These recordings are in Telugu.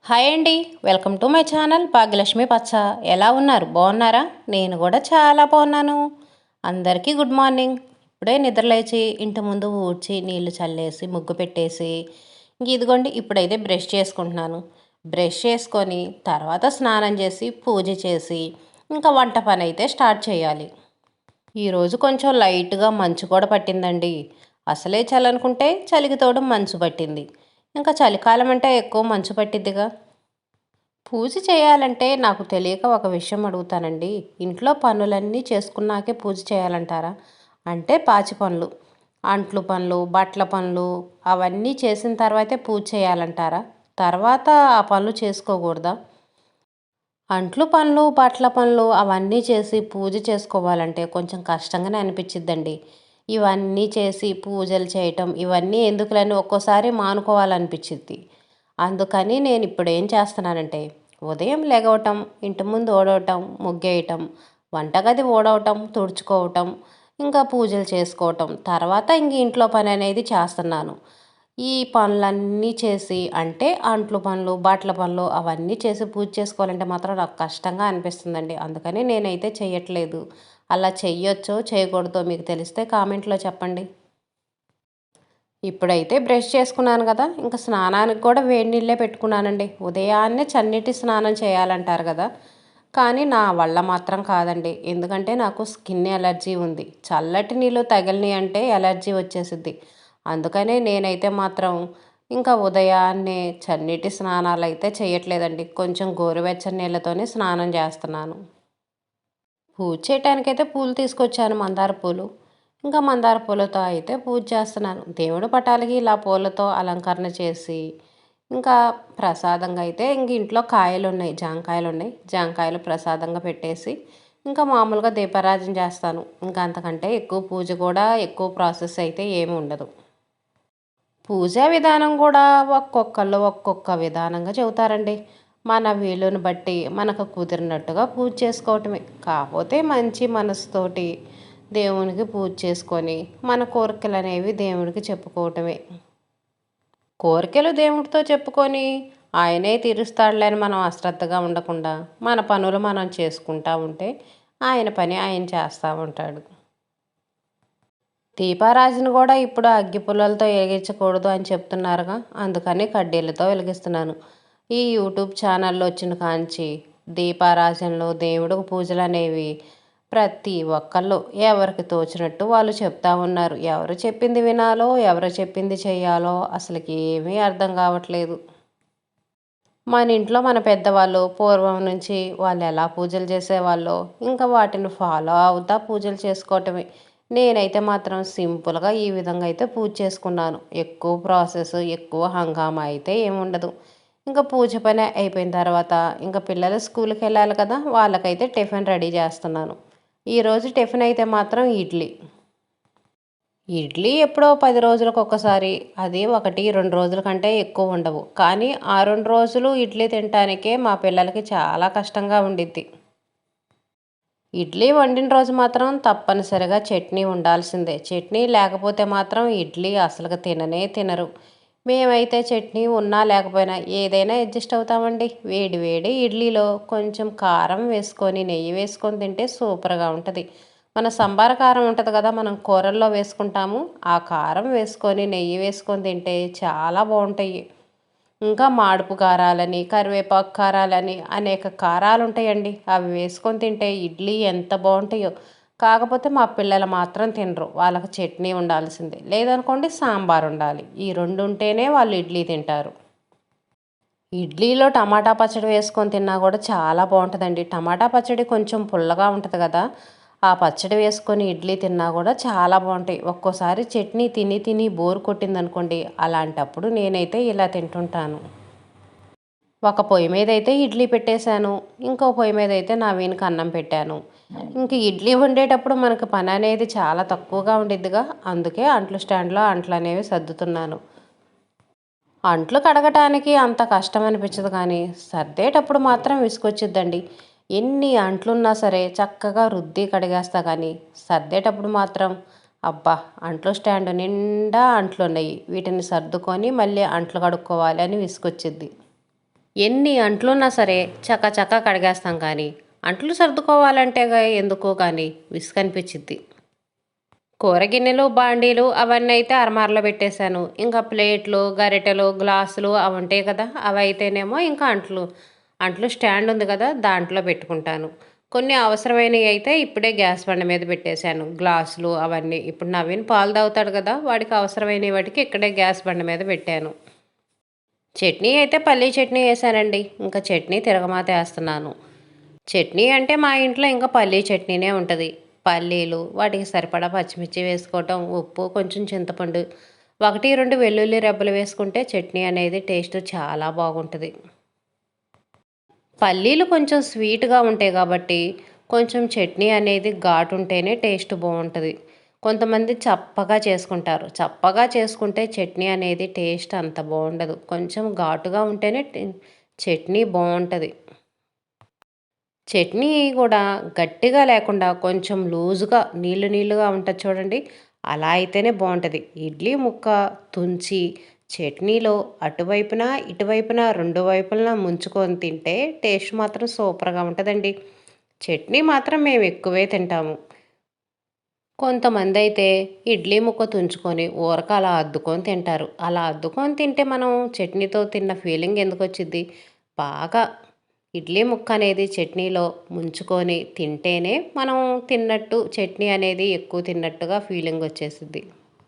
హాయ్ అండి. Welcome to my channel Bhagyalakshmi పచ్చ. ఎలా ఉన్నారు? బాగున్నారా? నేను కూడా చాలా బాగున్నాను. అందరికీ గుడ్ మార్నింగ్. ఇప్పుడే నిద్రలేచి ఇంటి ముందు ఊడ్చి నీళ్లు చల్లేసి ముగ్గు పెట్టేసి ఇదిగోండి ఇప్పుడైతే బ్రష్ చేసుకుంటున్నాను. బ్రష్ చేసుకొని తర్వాత స్నానం చేసి పూజ చేసి ఇంకా వంట పని అయితే స్టార్ట్ చేయాలి. ఈరోజు కొంచెం లైట్గా మంచు కూడా పట్టిందండి. అసలే చలి అనుకుంటే చలికి తోడు మంచు పట్టింది. ఇంకా చలికాలం అంటే ఎక్కువ మంచు పట్టిద్దిగా. పూజ చేయాలంటే నాకు తెలియక ఒక విషయం అడుగుతానండి. ఇంట్లో పనులన్నీ చేసుకున్నాకే పూజ చేయాలంటారా? అంటే పాచి పనులు, అంట్లు పనులు, బట్టల పనులు అవన్నీ చేసిన తర్వాతే పూజ చేయాలంటారా? తర్వాత ఆ పనులు చేసుకోకూడదా? అంట్లు పనులు, బట్టల పనులు అవన్నీ చేసి పూజ చేసుకోవాలంటే కొంచెం కష్టంగానే అనిపించిద్దండి. ఇవన్నీ చేసి పూజలు చేయటం ఇవన్నీ ఎందుకులని ఒక్కోసారి మానుకోవాలనిపించిద్ది. అందుకని నేను ఇప్పుడు ఏం చేస్తున్నానంటే ఉదయం లెగవటం, ఇంటి ముందు ఊడవటం, ముగ్గేయటం, వంటగది ఊడవటం, తుడుచుకోవటం, ఇంకా పూజలు చేసుకోవటం, తర్వాత ఇంక ఇంట్లో పని అనేది చేస్తున్నాను. ఈ పనులన్నీ చేసి అంటే అంట్లు పనులు, బట్టల పనులు అవన్నీ చేసి పూజ చేసుకోవాలంటే మాత్రం నాకు కష్టంగా అనిపిస్తుందండి. అందుకని నేనైతే చెయ్యట్లేదు. అలా చెయ్యొచ్చో చేయకూడదో మీకు తెలిస్తే కామెంట్లో చెప్పండి. ఇప్పుడైతే బ్రష్ చేసుకున్నాను కదా, ఇంకా స్నానానికి కూడా వేడి నీళ్ళే పెట్టుకున్నానండి. ఉదయాన్నే చన్నీటి స్నానం చేయాలంటారు కదా, కానీ నా వల్ల మాత్రం కాదండి. ఎందుకంటే నాకు స్కిన్ ఎలర్జీ ఉంది. చల్లటి నీళ్ళు తగిలినాయి అంటే ఎలర్జీ వచ్చేసిద్ది. అందుకనే నేనైతే మాత్రం ఇంకా ఉదయాన్నే చన్నీటి స్నానాలు అయితే చేయట్లేదండి. కొంచెం గోరువెచ్చని నీళ్ళతోనే స్నానం చేస్తున్నాను. పూజ చేయటానికైతే పూలు తీసుకొచ్చాను, మందార పూలు. ఇంకా మందార పూలతో అయితే పూజ చేస్తున్నాను. దేవుడి పటాలకి ఇలా పూలతో అలంకరణ చేసి ఇంకా ప్రసాదంగా అయితే ఇంక ఇంట్లో కాయలు ఉన్నాయి, జాంకాయలు ఉన్నాయి. జాంకాయలు ప్రసాదంగా పెట్టేసి ఇంకా మామూలుగా దీపారాధన చేస్తాను. ఇంకా అంతకంటే ఎక్కువ పూజ కూడా ఎక్కువ ప్రాసెస్ అయితే ఏమి ఉండదు. పూజా విధానం కూడా ఒక్కొక్కళ్ళు ఒక్కొక్క విధానంగా చెబుతారండి. మన వీలుని బట్టి మనకు కుదిరినట్టుగా పూజ చేసుకోవటమే. కాకపోతే మంచి మనసుతోటి దేవునికి పూజ చేసుకొని మన కోరికలు అనేవి దేవుడికి చెప్పుకోవటమే. కోరికలు దేవుడితో చెప్పుకొని ఆయనే తీరుస్తాడులే అని మనం అశ్రద్ధగా ఉండకుండా మన పనులు మనం చేసుకుంటూ ఉంటే ఆయన పని ఆయన చేస్తూ ఉంటాడు. దీపారాజన కూడా ఇప్పుడు అగ్గి పుల్లలతో వెలిగించకూడదు అని చెప్తున్నారుగా, అందుకని కడ్డీలతో వెలిగిస్తున్నాను. ఈ యూట్యూబ్ ఛానల్లో వచ్చిన కాంచి దీపారాజనలు, దేవుడికి పూజలు అనేవి ప్రతి ఒక్కళ్ళు ఎవరికి తోచినట్టు వాళ్ళు చెప్తా ఉన్నారు. ఎవరు చెప్పింది వినాలో ఎవరు చెప్పింది చెయ్యాలో అసలుకి ఏమీ అర్థం కావట్లేదు. మన ఇంట్లో మన పెద్దవాళ్ళు పూర్వం నుంచి వాళ్ళు ఎలా పూజలు చేసేవాళ్ళో ఇంకా వాటిని ఫాలో అవుతా పూజలు చేసుకోవటమే. నేనైతే మాత్రం సింపుల్గా ఈ విధంగా అయితే పూజ చేసుకున్నాను. ఎక్కువ ప్రాసెస్ ఎక్కువ హంగామా అయితే ఏముండదు. ఇంకా పూజ పని అయిపోయిన తర్వాత ఇంకా పిల్లలు స్కూల్కి వెళ్ళాలి కదా, వాళ్ళకైతే టిఫిన్ రెడీ చేస్తున్నాను. ఈరోజు టిఫిన్ అయితే మాత్రం ఇడ్లీ. ఇడ్లీ ఎప్పుడో 10 రోజులకు ఒకసారి, అది 1, 2 రోజుల కంటే ఎక్కువ ఉండవు. కానీ ఆ 2 రోజులు ఇడ్లీ తినటానికే మా పిల్లలకి చాలా కష్టంగా ఉండిద్ది. ఇడ్లీ వండిన రోజు మాత్రం తప్పనిసరిగా చట్నీ ఉండాల్సిందే. చట్నీ లేకపోతే మాత్రం ఇడ్లీ అసలుగా తిననే తినరు. మేమైతే చట్నీ ఉన్నా లేకపోయినా ఏదైనా అడ్జస్ట్ అవుతామండి. వేడి వేడి ఇడ్లీలో కొంచెం కారం వేసుకొని నెయ్యి వేసుకొని తింటే సూపర్గా ఉంటుంది. మన సంబార కారం ఉంటుంది కదా, మనం కూరల్లో వేసుకుంటాము. ఆ కారం వేసుకొని నెయ్యి వేసుకొని తింటే చాలా బాగుంటాయి. ఇంకా మాడుపు కారాలని, కరివేపాకు కారాలని అనేక కారాలు ఉంటాయండి. అవి వేసుకొని తింటే ఇడ్లీ ఎంత బాగుంటాయో. కాకపోతే మా పిల్లలు మాత్రం తినరు. వాళ్ళకి చట్నీ ఉండాల్సిందే, లేదనుకోండి సాంబార్ ఉండాలి. ఈ రెండు ఉంటేనే వాళ్ళు ఇడ్లీ తింటారు. ఇడ్లీలో టమాటా పచ్చడి వేసుకొని తిన్నా కూడా చాలా బాగుంటుందండి. టమాటా పచ్చడి కొంచెం పుల్లగా ఉంటుంది కదా, ఆ పచ్చడి వేసుకొని ఇడ్లీ తిన్నా కూడా చాలా బాగుంటాయి. ఒక్కోసారి చట్నీ తిని తిని బోర్ కొట్టిందనుకోండి, అలాంటప్పుడు నేనైతే ఇలా తింటుంటాను. ఒక పొయ్యి మీద అయితే ఇడ్లీ పెట్టేశాను, ఇంకో పొయ్యి మీద అయితే నవీన్కి అన్నం పెట్టాను. ఇంక ఇడ్లీ వండేటప్పుడు మనకు పని అనేది చాలా తక్కువగా ఉండిద్దిగా, అందుకే అంట్లు స్టాండ్లో అంట్లు అనేవి సర్దుతున్నాను. అంట్లు కడగటానికి అంత కష్టం అనిపించదు, కానీ సర్దేటప్పుడు మాత్రం విసుగొచ్చిద్దండి. ఎన్ని అంట్లున్నా సరే చక్కగా రుద్ది కడిగేస్తా, కానీ సర్దేటప్పుడు మాత్రం అబ్బా, అంట్లు స్టాండ్ నిండా అంట్లు ఉన్నాయి, వీటిని సర్దుకొని మళ్ళీ అంట్లు కడుక్కోవాలి అని విసుగొచ్చిద్ది. ఎన్ని అంట్లున్నా సరే చకచకా కడిగేస్తాం కానీ అంట్లు సర్దుకోవాలంటే ఎందుకో కానీ విసుగనిపించిద్ది. కూర గిన్నెలు, బాండీలు అవన్నీ అయితే అరమారలో పెట్టేశాను. ఇంకా ప్లేట్లు, గరిటెలు, గ్లాసులు అవి ఉంటాయి కదా! అవైతేనేమో ఇంకా అంట్లు స్టాండ్ ఉంది కదా! దాంట్లో పెట్టుకుంటాను. కొన్ని అవసరమైనవి అయితే ఇప్పుడే గ్యాస్ బండ మీద పెట్టేశాను. గ్లాసులు అవన్నీ. ఇప్పుడు నవీన్ పాలు తాగుతాడు కదా! వాడికి అవసరమైన వాటికి ఇక్కడే గ్యాస్ బండ మీద పెట్టాను. చట్నీ అయితే పల్లీ చట్నీ వేసానండి. ఇంకా చట్నీ తిరగమాత వేస్తున్నాను. చట్నీ అంటే మా ఇంట్లో ఇంకా పల్లీ చట్నీనే ఉంటుంది. పల్లీలు, వాటికి సరిపడా పచ్చిమిర్చి వేసుకోవటం, ఉప్పు, కొంచెం చింతపండు, 1, 2 వెల్లుల్లి రెబ్బలు వేసుకుంటే చట్నీ అనేది టేస్ట్ చాలా బాగుంటుంది. పల్లీలు కొంచెం స్వీట్గా ఉంటాయి కాబట్టి కొంచెం చట్నీ అనేది ఘాటు ఉంటేనే టేస్ట్ బాగుంటుంది. కొంతమంది చప్పగా చేసుకుంటారు. చప్పగా చేసుకుంటే చట్నీ అనేది టేస్ట్ అంత బాగుండదు. కొంచెం ఘాటుగా ఉంటేనే చట్నీ బాగుంటుంది. చట్నీ కూడా గట్టిగా లేకుండా కొంచెం లూజుగా నీళ్ళు నీళ్ళుగా ఉంటుంది చూడండి, అలా అయితేనే బాగుంటుంది. ఇడ్లీ ముక్క తుంచి చట్నీలో అటువైపున ఇటువైపున 2 వైపులా ముంచుకొని తింటే టేస్ట్ మాత్రం సూపర్గా ఉంటుందండి. చట్నీ మాత్రం మేము ఎక్కువే తింటాము. కొంతమంది అయితే ఇడ్లీ ముక్క తుంచుకొని ఊరక అలా అద్దుకొని తింటారు. అలా అద్దుకొని తింటే మనం చట్నీతో తిన్న ఫీలింగ్ ఎందుకు వచ్చింది? బాగా ఇడ్లీ ముక్క అనేది చట్నీలో ముంచుకొని తింటేనే మనం తిన్నట్టు, చట్నీ అనేది ఎక్కువ తిన్నట్టుగా ఫీలింగ్ వచ్చేసిద్ది.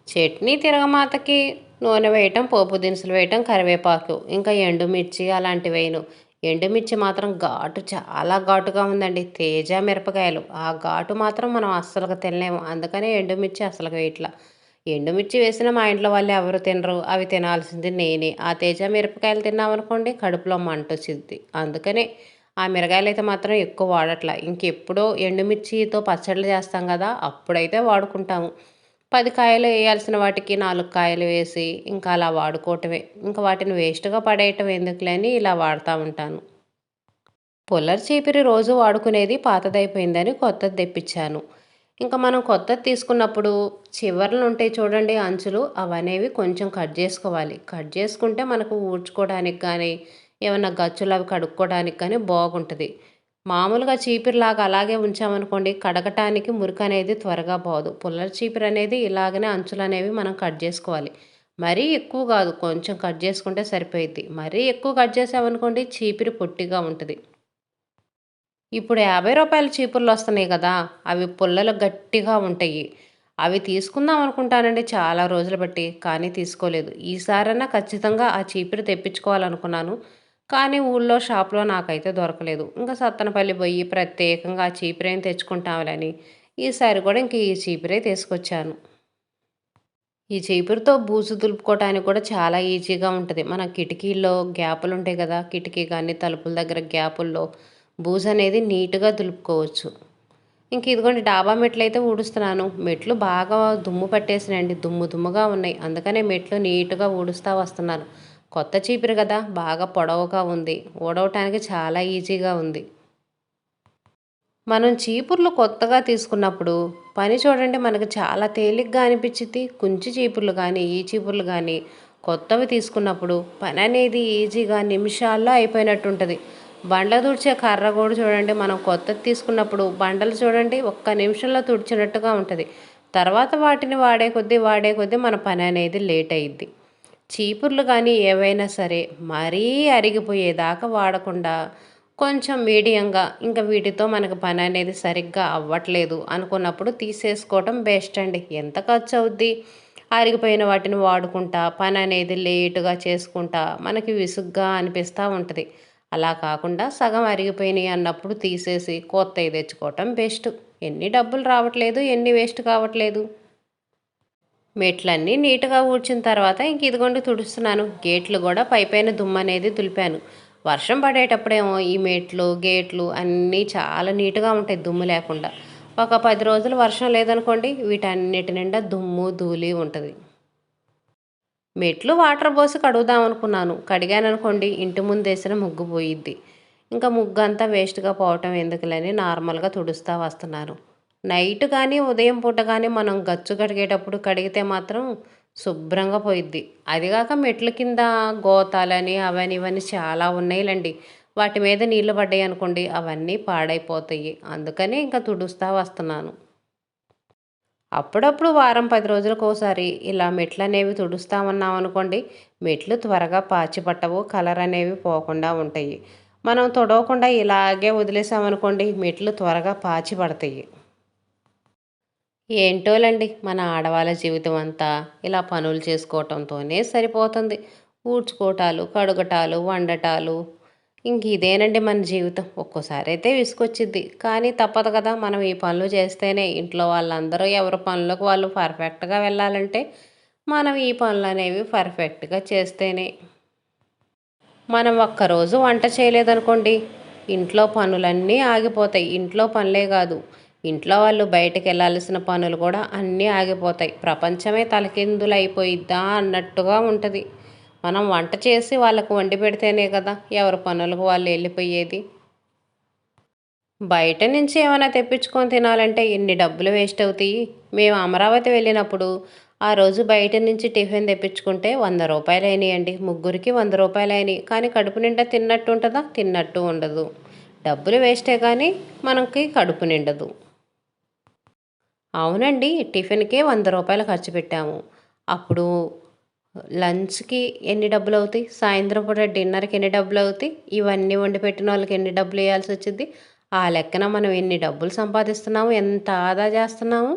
చట్నీ తిరగమాతకి నూనె వేయటం, పోపు దినుసులు వేయటం, కరివేపాకు, ఇంకా ఎండుమిర్చి అలాంటివి వేయను. ఎండుమిర్చి మాత్రం ఘాటు చాలా ఘాటుగా ఉందండి. తేజ మిరపకాయలు ఆ ఘాటు మాత్రం మనం అస్సలుగా తినలేము. అందుకనే ఎండుమిర్చి అసలు వేయట్లా. ఎండుమిర్చి వేసిన మా ఇంట్లో వాళ్ళు ఎవరు తినరు. అవి తినాల్సింది నేనే. ఆ తేజ మిరపకాయలు తిన్నామనుకోండి కడుపులో మంట వచ్చిద్ది. అందుకనే ఆ మిరగాయలు అయితే మాత్రం ఎక్కువ వాడట్లా. ఇంకెప్పుడో ఎండుమిర్చితో పచ్చళ్ళు చేస్తాం కదా! అప్పుడైతే వాడుకుంటాము. 10 కాయలు వేయాల్సిన వాటికి 4 కాయలు వేసి ఇంకా అలా వాడుకోవటమే. ఇంకా వాటిని వేస్ట్‌గా పడేయటం ఎందుకులే అని ఇలా వాడుతూ ఉంటాను. పుల్లటి చీపిరి రోజు వాడుకునేది పాతదైపోయిందని కొత్తది తెప్పించాను. ఇంకా మనం కొత్తది తీసుకున్నప్పుడు చివర్లు ఉంటాయి చూడండి అంచులు, అవనేవి కొంచెం కట్ చేసుకోవాలి. కట్ చేసుకుంటే మనకు ఊడ్చుకోవడానికి కానీ, ఏమన్నా గచ్చులు అవి కడుక్కోవడానికి కానీ బాగుంటుంది. మామూలుగా చీపిరిలాగా అలాగే ఉంచామనుకోండి కడగటానికి మురికి అనేది త్వరగా పోదు. పుల్లటి చీపిరి అనేది ఇలాగనే అంచులనేవి మనం కట్ చేసుకోవాలి. మరీ ఎక్కువ కాదు, కొంచెం కట్ చేసుకుంటే సరిపోయిద్ది. మరీ ఎక్కువ కట్ చేసామనుకోండి చీపిరి పొట్టిగా ఉంటుంది. ఇప్పుడు రూ. 50 చీపుర్లు వస్తున్నాయి కదా! అవి పుల్లలు గట్టిగా ఉంటాయి. అవి తీసుకుందాం అనుకుంటానండి చాలా రోజులు బట్టి. కానీ తీసుకోలేదు. ఈసారన్నా ఖచ్చితంగా ఆ చీపురు తెప్పించుకోవాలనుకున్నాను. కానీ ఊళ్ళో షాప్‌లో నాకైతే దొరకలేదు. ఇంకా సత్తెనపల్లి పోయి ప్రత్యేకంగా ఆ చీపురేం తెచ్చుకుంటాంలే అని ఈసారి కూడా ఇంక ఈ చీపురే తీసుకొచ్చాను. ఈ చీపురుతో బూజు దులుపుకోవటానికి కూడా చాలా ఈజీగా ఉంటది. మన కిటికీల్లో గ్యాపులుంటాయి గదా! కిటికీ గాని, తలుపుల దగ్గర గ్యాపుల్లో బూజనేది నీట్‌గా దులుపుకోవచ్చు. ఇంక ఇదిగోండి డాబా మెట్లయితే ఊడుస్తున్నాను. మెట్లు బాగా దుమ్ము పట్టేసినాయండి. దుమ్ము దుమ్ముగా ఉన్నాయి. అందుకనే మెట్లు నీట్‌గా ఊడుస్తా వస్తున్నాను. కొత్త చీపురు గదా! బాగా పొడవుగా ఉంది. ఊడవటానికి చాలా ఈజీగా ఉంది. మనం చీపుర్లు కొత్తగా తీసుకున్నప్పుడు పని చూడండి మనకు చాలా తేలిగ్గా అనిపించిద్ది. కుంచి చీపుర్లు కానీ, ఈ చీపుర్లు కానీ కొత్తవి తీసుకున్నప్పుడు పని అనేది ఈజీగా నిమిషాల్లో అయిపోయినట్టు ఉంటుంది. బండ్ల తుడిచే కర్ర కూడా చూడండి మనం కొత్తది తీసుకున్నప్పుడు బండలు చూడండి ఒక్క నిమిషంలో తుడిచినట్టుగా ఉంటుంది. తర్వాత వాటిని వాడే కొద్దీ మన పని అనేది లేట్ అయ్యిద్ది. చీపుర్లు కానీ ఏవైనా సరే మరీ అరిగిపోయేదాకా వాడకుండా కొంచెం మీడియంగా ఇంకా వీటితో మనకు పని అనేది సరిగ్గా అవ్వట్లేదు అనుకున్నప్పుడు తీసేసుకోవటం బెస్ట్ అండి. ఎంత ఖర్చు అవుద్ది? అరిగిపోయిన వాటిని వాడుకుంటా పని అనేది లేటుగా చేసుకుంటా మనకి విసుగ్గా అనిపిస్తూ ఉంటుంది. అలా కాకుండా సగం అరిగిపోయినాయి అన్నప్పుడు తీసేసి కొత్తవి తెచ్చుకోవటం బెస్ట్. ఎన్ని డబ్బులు రావట్లేదు, ఎన్ని వేస్ట్ కావట్లేదు. మెట్లన్నీ నీట్‌గా ఊడ్చిన తర్వాత ఇంక ఇదిగోండి తుడుస్తున్నాను. గేట్లు గూడా పైపైన దుమ్మనేది దులిపాను. వర్షం పడేటప్పుడేమో ఈ మెట్లు, గేట్లు అన్నీ చాలా నీట్‌గా ఉంటాయి దుమ్ము లేకుండా. ఒక 10 రోజులు వర్షం లేదనుకోండి వీటన్నిటి నిండా దుమ్ము, ధూళి ఉంటది. మెట్లు వాటర్ పోసి కడుగుదాం అనుకున్నాను. కడిగాననుకోండి ఇంటి ముందేసిన ముగ్గు పోయిద్ది. ఇంకా ముగ్గంతా వేస్ట్‌గా పోవటం ఎందుకులని నార్మల్‌గా తుడుస్తా వస్తున్నాను. నైట్ కానీ, ఉదయం పూట కానీ మనం గచ్చు కడిగేటప్పుడు కడిగితే మాత్రం శుభ్రంగా పోయిద్ది. అదిగాక మెట్ల కింద గోతాలని అవని ఇవన్నీ చాలా ఉన్నాయిలెండి. వాటి మీద నీళ్లు పడ్డాయనుకోండి అవన్నీ పాడైపోతాయి. అందుకని ఇంకా తుడుస్తా వస్తున్నాను. అప్పుడప్పుడు వారం 10 రోజులకోసారి ఇలా మెట్లనేవి తుడుస్తా ఉన్నామనుకోండి, మెట్లు త్వరగా పాచి పట్టవు, కలర్ అనేవి పోకుండా ఉంటాయి. మనం తుడవకుండా ఇలాగే వదిలేసామనుకోండి మెట్లు త్వరగా పాచి పడతాయి. ఏంటోలండి మన ఆడవాళ్ళ జీవితం అంతా ఇలా పనులు చేసుకోవటంతోనే సరిపోతుంది. ఊడ్చుకోవటాలు, కడగటాలు, వండటాలు ఇంక ఇదేనండి మన జీవితం. ఒక్కోసారి అయితే విసుగొచ్చిద్ది. కానీ తప్పదు కదా! మనం ఈ పనులు చేస్తేనే ఇంట్లో వాళ్ళందరూ ఎవరి పనులకు వాళ్ళు పర్ఫెక్ట్‌గా వెళ్ళాలంటే, మనం ఈ పనులనేవి పర్ఫెక్ట్‌గా చేస్తేనే. మనం ఒక్కరోజు వంట చేయలేదనుకోండి, ఇంట్లో పనులన్నీ ఆగిపోతాయి. ఇంట్లో పనులే కాదు, ఇంట్లో వాళ్ళు బయటకెళ్ళాల్సిన పనులు కూడా అన్నీ ఆగిపోతాయి. ప్రపంచమే తలకిందులైపోయిద్దా అన్నట్టుగా ఉంటది. మనం వంట చేసి వాళ్ళకు వండి పెడితేనే కదా ఎవరి పనులకు వాళ్ళు వెళ్ళిపోయేది. బయట నుంచి ఏమైనా తెప్పించుకొని తినాలంటే ఎన్ని డబ్బులు వేస్ట్ అవుతాయి. మేము అమరావతి వెళ్ళినప్పుడు ఆ రోజు బయట నుంచి టిఫిన్ తెప్పించుకుంటే 100 అయినాయండి. ముగ్గురికి 100 అయినాయి. కానీ కడుపు నిండా తిన్నట్టు ఉంటుందా? తిన్నట్టు ఉండదు. డబ్బులు వేస్టే కానీ మనకి కడుపు నిండదు. అవునండి. టిఫిన్‌కే రూ. 100 ఖర్చు పెట్టాము. అప్పుడు లంచ్‌కి ఎన్ని డబ్బులవుతాయి? సాయంత్రం పూట డిన్నర్‌కి ఎన్ని డబ్బులవుతాయి? ఇవన్నీ వండి పెట్టినోళ్ళకి ఎన్ని డబ్బులెయ్యాల్సొచ్చిద్ది? ఆ లెక్కన మనం ఎన్ని డబ్బులు సంపాదిస్తున్నాము? ఎంత ఆదా చేస్తున్నాము?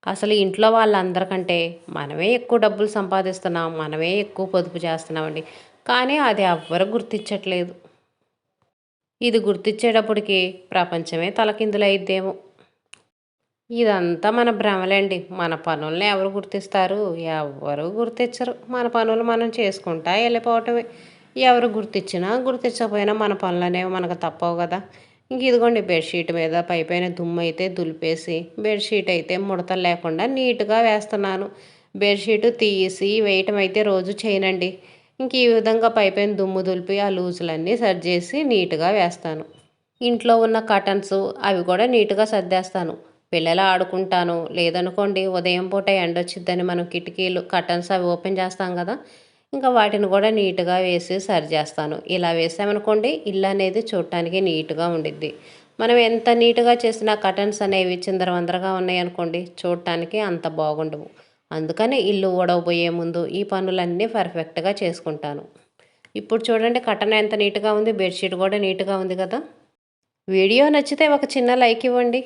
అసలు ఇంట్లో వాళ్ళందరికంటే మనమే ఎక్కువ డబ్బులు సంపాదిస్తున్నాం. మనమే ఎక్కువ పొదుపు చేస్తున్నామండి. కానీ అది ఎవ్వరు గుర్తించట్లేదు. ఇది గుర్తించేటప్పటికి ప్రపంచమే తలకిందులైద్దేమో! ఇదంతా మన భ్రమలేండి. మన పనుల్ని ఎవరు గుర్తిస్తారు? ఎవ్వరు గుర్తించరు. మన పనులు మనం చేసుకుంటా వెళ్ళిపోవటమే. ఎవరు గుర్తించినా, గుర్తించకపోయినా మన పనులనేవి మనకు తప్పవు గదా! ఇంక ఇదిగోండి బెడ్‌షీట్ మీద పైపైన దుమ్మయితే దులిపేసి, బెడ్‌షీట్ అయితే ముడతలు లేకుండా నీట్‌గా వేస్తున్నాను. బెడ్‌షీటు తీసి వేయటం అయితే రోజు చేయనండి. ఇంక ఈ విధంగా పైపైన దుమ్ము దులిపి, ఆ లూజులన్నీ సర్దేసి నీట్‌గా వేస్తాను. ఇంట్లో ఉన్న కర్టన్స్ అవి కూడా నీట్‌గా సర్దేస్తాను. పిల్లలు ఆడుకుంటాను. లేదనుకోండి ఉదయం పూట ఎండొచ్చిద్దని మనం కిటికీలు, కర్టన్స్ అవి ఓపెన్ చేస్తాం గదా! ఇంకా వాటిని కూడా నీట్‌గా వేసి సరిచేస్తాను. ఇలా వేసామనుకోండి ఇల్లనేది చూడటానికి నీట్‌గా ఉండిద్ది. మనం ఎంత నీట్‌గా చేసినా కర్టన్స్ అనేవి చిందరవందరగా ఉన్నాయనుకోండి చూడటానికి అంత బాగుండవు. అందుకని ఇల్లు ఊడవబోయే ముందు ఈ పనులన్నీ పర్ఫెక్ట్‌గా చేసుకుంటాను. ఇప్పుడు చూడండి కర్టన్ ఎంత నీట్‌గా ఉంది. బెడ్‌షీట్ కూడా నీట్‌గా ఉంది కదా! వీడియో నచ్చితే ఒక చిన్న లైక్ ఇవ్వండి.